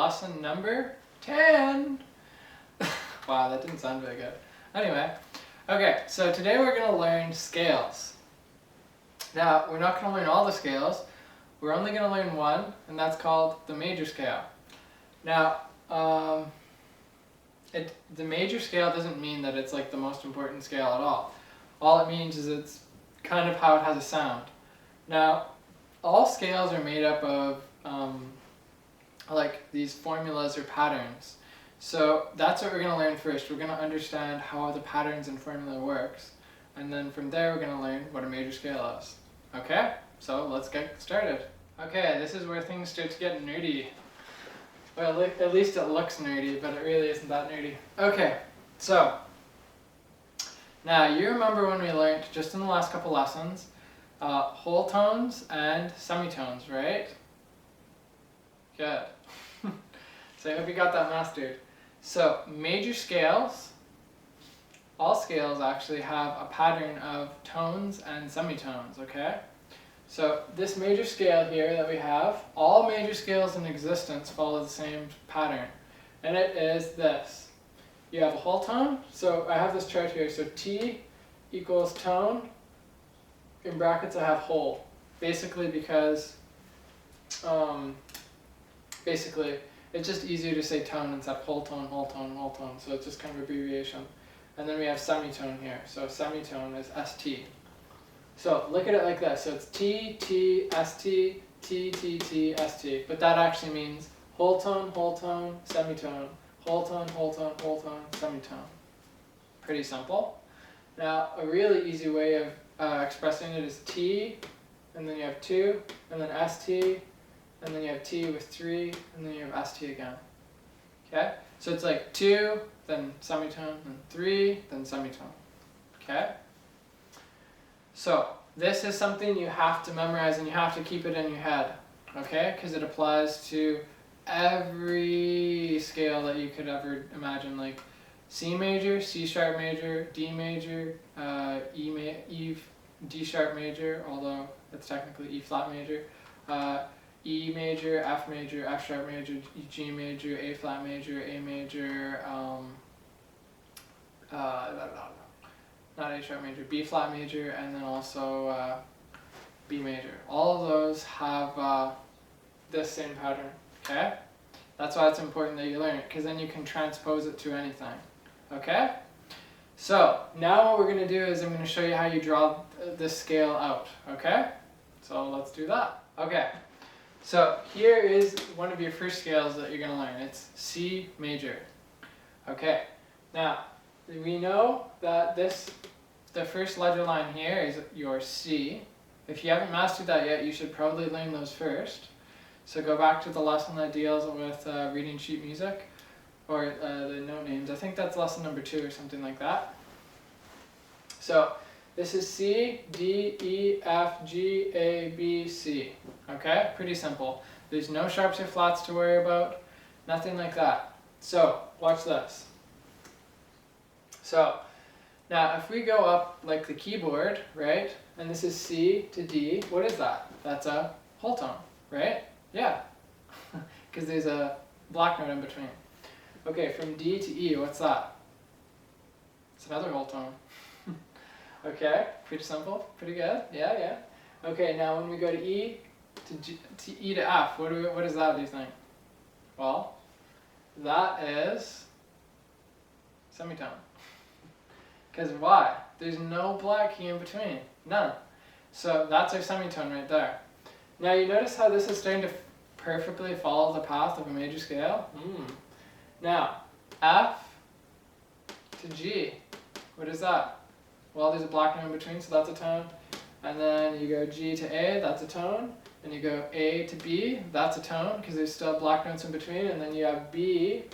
lesson number 10. Wow, that didn't sound very good. Anyway, okay, so today we're going to learn scales. Now, we're not going to learn all the scales. We're only going to learn one, and that's called the major scale. Now, the major scale doesn't mean that it's like the most important scale at all. All it means is it's kind of how it has a sound. Now, all scales are made up of like these formulas or patterns. So that's what we're going to learn first. We're going to understand how the patterns and formula works. And then from there we're going to learn what a major scale is. Okay? So let's get started. Okay, this is where things start to get nerdy. Well, at least it looks nerdy, but it really isn't that nerdy. Okay, so now you remember when we learned, just in the last couple lessons, whole tones and semitones, right? Good. So I hope you got that mastered. So major scales, all scales actually have a pattern of tones and semitones, okay? So this major scale here that we have, all major scales in existence follow the same pattern. And it is this. You have a whole tone, so I have this chart here, so T equals tone, in brackets I have whole. Basically because, it's just easier to say tone instead of whole tone, whole tone, whole tone, so it's just kind of abbreviation. And then we have semitone here, so semitone is ST. So look at it like this, so it's T, T, ST, T, T, T, ST, but that actually means whole tone, semitone, whole tone, semitone. Pretty simple. Now a really easy way of expressing it is T, and then you have 2, and then ST, and then you have T with 3, and then you have ST again. Okay? So it's like 2, then semitone, then 3, then semitone. Okay? So this is something you have to memorize and you have to keep it in your head. Okay? Because it applies to every scale that you could ever imagine, like C major, C sharp major, D major, D sharp major, although it's technically E flat major, E major, F sharp major, G major, A flat major, A major, not A sharp major, B flat major, and then also B major. All of those have this same pattern, okay? That's why it's important that you learn it, because then you can transpose it to anything, okay? So, now what we're going to do is I'm going to show you how you draw this scale out, okay? So let's do that. Okay, so here is one of your first scales that you're going to learn. It's C major. Okay, now we know that the first ledger line here is your C. If you haven't mastered that yet, you should probably learn those first. So go back to the lesson that deals with reading sheet music, or the note names. I think that's lesson number 2 or something like that. So this is C, D, E, F, G, A, B, C. Okay, pretty simple. There's no sharps or flats to worry about, nothing like that. So watch this. So now if we go up like the keyboard, right, and this is C to D, what is that? That's a whole tone, right? Yeah, because there's a black note in between. Okay, from D to E, what's that? It's another whole tone. Okay, pretty simple, pretty good, yeah. Okay, now when we go to E to E to F, what is that, do you think? Well, that is semitone. Because why? There's no black key in between, none. So that's our semitone right there. Now you notice how this is starting to perfectly follow the path of a major scale? Now, F to G, what is that? Well, there's a black note in between, so that's a tone. And then you go G to A, that's a tone. And you go A to B, that's a tone, because there's still black notes in between. And then you have B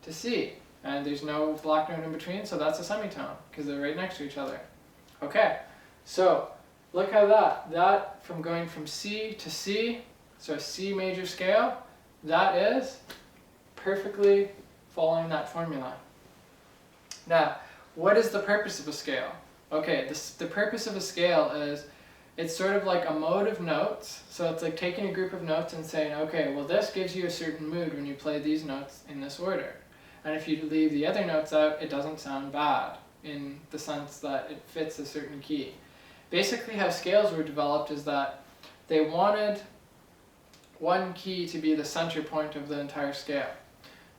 to C, and there's no black note in between, so that's a semitone, because they're right next to each other. Okay, so look how that from going from C to C, so a C major scale, that is perfectly following that formula. Now, what is the purpose of a scale? Okay, the purpose of a scale is It's sort of like a mode of notes. So it's like taking a group of notes and saying, okay, well this gives you a certain mood when you play these notes in this order. And if you leave the other notes out, it doesn't sound bad in the sense that it fits a certain key. Basically how scales were developed is that they wanted one key to be the center point of the entire scale.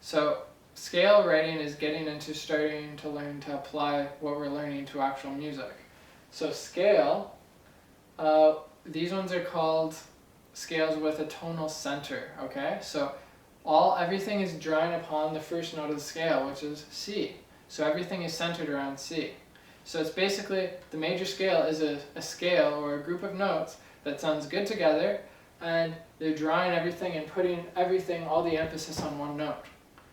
So scale writing is getting into starting to learn to apply what we're learning to actual music. So scale, these ones are called scales with a tonal center, okay? So everything is drawing upon the first note of the scale, which is C. So everything is centered around C. So it's basically, the major scale is a scale or a group of notes that sounds good together, and they're drawing everything and putting everything, all the emphasis on one note.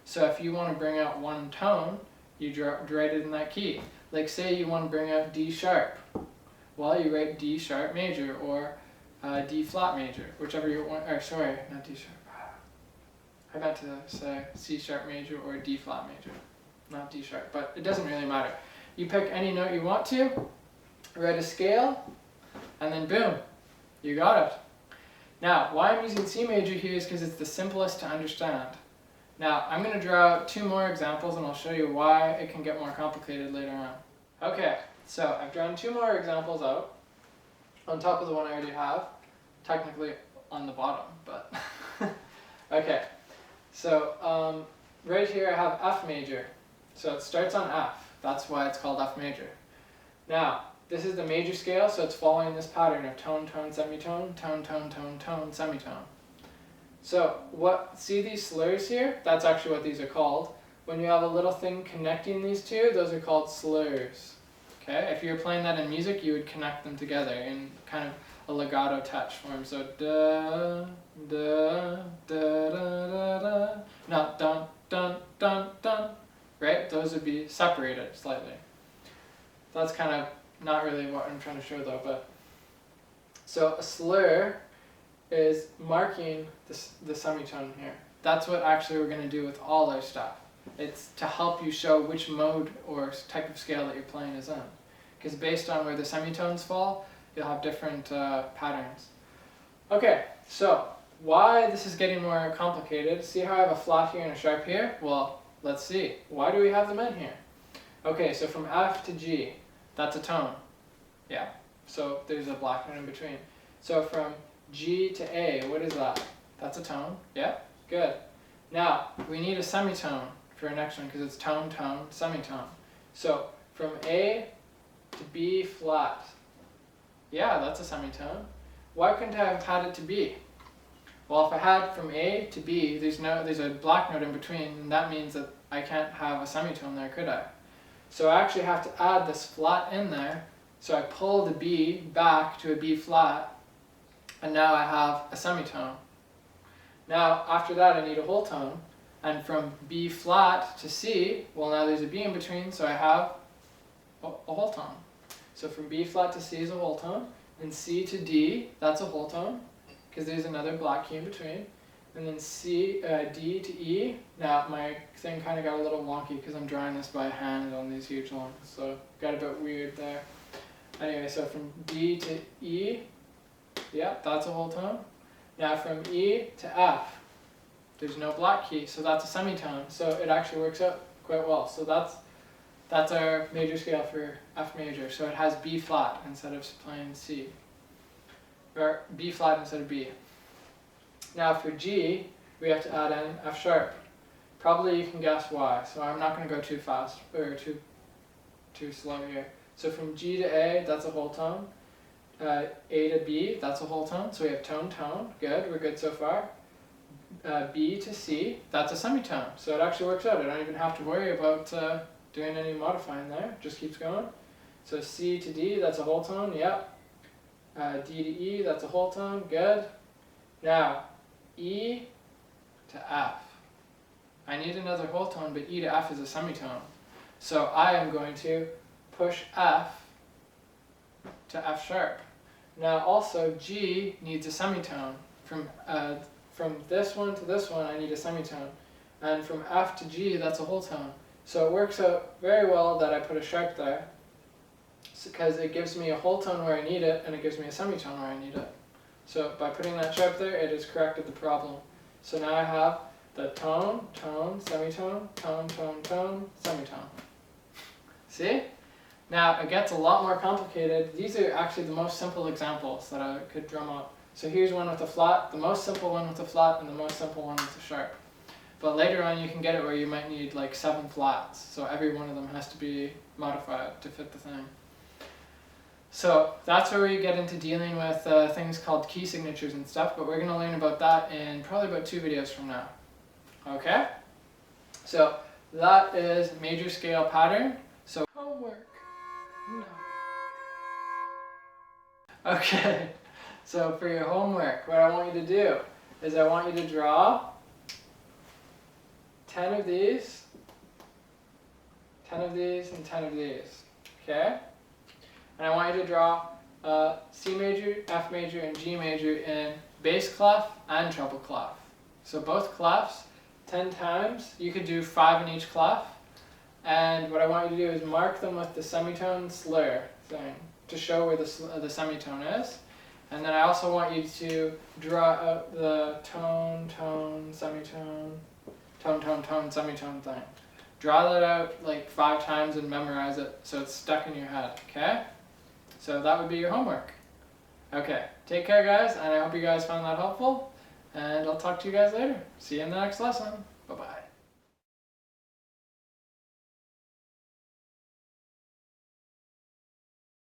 So if you want to bring out one tone, you write it in that key. Like say you want to bring out D sharp. Well, you write D sharp major or D flat major, whichever you want, or sorry, not D sharp. I meant to say C sharp major or D flat major, not D sharp, but it doesn't really matter. You pick any note you want to, write a scale, and then boom, you got it. Now, why I'm using C major here is because it's the simplest to understand. Now, I'm going to draw out two more examples and I'll show you why it can get more complicated later on. Okay, so I've drawn two more examples out on top of the one I already have, technically on the bottom, but okay. So right here I have F major. So it starts on F. That's why it's called F major. Now, this is the major scale, so it's following this pattern of tone, tone, semitone, tone, tone, tone, tone, semitone. So see these slurs here? That's actually what these are called. When you have a little thing connecting these two, those are called slurs. Okay? If you were playing that in music, you would connect them together in kind of a legato touch form. So da, da, da, da, da, da. Not dun, dun, dun, dun. Right? Those would be separated slightly. That's kind of not really what I'm trying to show though, but so a slur is marking the semitone here. That's what actually we're going to do with all our stuff. It's to help you show which mode or type of scale that you're playing is in. Because based on where the semitones fall, you'll have different patterns. Okay, so why this is getting more complicated, see how I have a flat here and a sharp here? Well, let's see. Why do we have them in here? Okay, so from F to G, that's a tone. Yeah, so there's a black note in between. So from G to A, what is that? That's a tone. Yeah, good. Now, we need a semitone for our next one because it's tone, tone, semitone. So from A to B flat. Yeah, that's a semitone. Why couldn't I have had it to B? Well, if I had from A to B, there's a black note in between, and that means that I can't have a semitone there, could I? So I actually have to add this flat in there. So I pull the B back to a B flat, and now I have a semitone. Now, after that, I need a whole tone. And from B flat to C, well, now there's a B in between, so I have a whole tone. So from B flat to C is a whole tone, and C to D, that's a whole tone, because there's another black key in between. And then D to E. Now, my thing kind of got a little wonky because I'm drawing this by hand on these huge ones, so it got a bit weird there. Anyway, so from D to E, yeah, that's a whole tone. Now from E to F, there's no black key, so that's a semitone. So it actually works out quite well. So that's our major scale for F major. So it has B flat instead of playing C, or B flat instead of B. Now for G, we have to add in F sharp. Probably you can guess why. So I'm not going to go too fast or too slow here. So from G to A, that's a whole tone. A to B, that's a whole tone. So we have tone, tone. Good, we're good so far. B to C, that's a semitone. So it actually works out. I don't even have to worry about doing any modifying there. It just keeps going. So C to D, that's a whole tone. Yep. D to E, that's a whole tone. Good. Now, E to F. I need another whole tone, but E to F is a semitone. So I am going to push F to F sharp. Now also G needs a semitone. From this one to this one I need a semitone. And from F to G, that's a whole tone. So it works out very well that I put a sharp there. because it gives me a whole tone where I need it, and it gives me a semitone where I need it. So by putting that sharp there, it has corrected the problem. So now I have the tone, tone, semitone, tone, tone, tone, semitone. See? Now it gets a lot more complicated. These are actually the most simple examples that I could drum up. So here's one with a flat, the most simple one with a flat, and the most simple one with a sharp. But later on you can get it where you might need like 7 flats. So every one of them has to be modified to fit the thing. So that's where we get into dealing with things called key signatures and stuff, but we're going to learn about that in probably about 2 videos from now. Okay? So that is major scale pattern. So homework. No. Okay, so for your homework, what I want you to do is I want you to draw 10 of these, 10 of these, and 10 of these. Okay? And I want you to draw C major, F major, and G major in bass clef and treble clef. So both clefs, 10 times. You could do 5 in each clef. And what I want you to do is mark them with the semitone slur thing to show where the semitone is. And then I also want you to draw out the tone, tone, semitone, tone, tone, tone, semitone thing. Draw that out like 5 times and memorize it so it's stuck in your head, okay? So that would be your homework. Okay, take care guys, and I hope you guys found that helpful, and I'll talk to you guys later. See you in the next lesson.